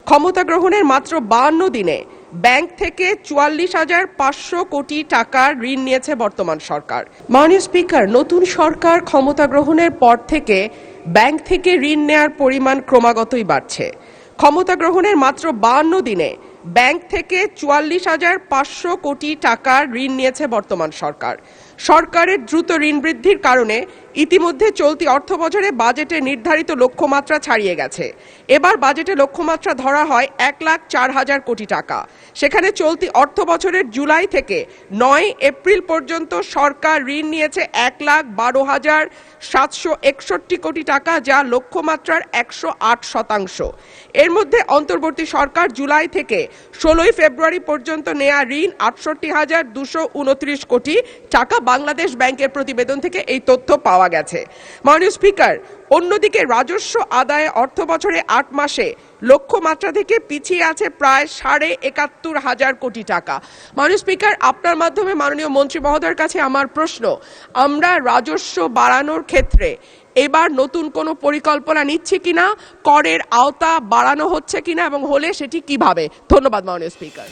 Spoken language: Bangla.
ক্ষমতা গ্রহণের মাত্র 52 দিনে ব্যাংক থেকে 44,500 কোটি টাকার ঋণ নিয়েছে বর্তমান সরকার। মাননীয় স্পিকার, নতুন সরকার ক্ষমতা গ্রহণের পর থেকে ব্যাংক থেকে ঋণ নেয়ার পরিমাণ ক্রমাগতই বাড়ছে। ক্ষমতা গ্রহণের মাত্র 52 দিনে ব্যাংক থেকে 44,500 কোটি টাকার ঋণ নিয়েছে বর্তমান সরকার। সরকারের দ্রুত ঋণ বৃদ্ধির কারণে ইতিমধ্যে চলতি অর্থবছরে বাজেটে নির্ধারিত লক্ষ্যমাত্রা ছাড়িয়ে গেছে। এবার বাজেটে লক্ষ্যমাত্রা ধরা হয় 1,04,000 কোটি টাকা। সেখানে চলতি অর্থবছরের জুলাই থেকে 9 এপ্রিল পর্যন্ত সরকার ঋণ নিয়েছে 1,12,761 কোটি টাকা, যা লক্ষ্যমাত্রার 108%। এর মধ্যে অন্তর্বর্তী সরকার জুলাই থেকে 16 ফেব্রুয়ারি পর্যন্ত নেয়া ঋণ 68,229 কোটি টাকা। বাংলাদেশ ব্যাংকের প্রতিবেদন থেকে এই তথ্য পাওয়া গেছে। মাননীয় স্পিকার, অন্যদিকে রাজস্ব আদায়ে অর্থবছরে 8 মাসে লক্ষ্যমাত্রা থেকে পিছিয়ে আছে প্রায় 71,500 কোটি টাকা। মাননীয় স্পিকার, আপনার মাধ্যমে মাননীয় মন্ত্রী মহোদয়ের কাছে আমার প্রশ্ন, আমরা রাজস্ব বাড়ানোর ক্ষেত্রে এবার নতুন কোনো পরিকল্পনা নিচ্ছি কিনা, করের আওতা বাড়ানো হচ্ছে কিনা এবং হলে সেটি কিভাবে? ধন্যবাদ মাননীয় স্পিকার।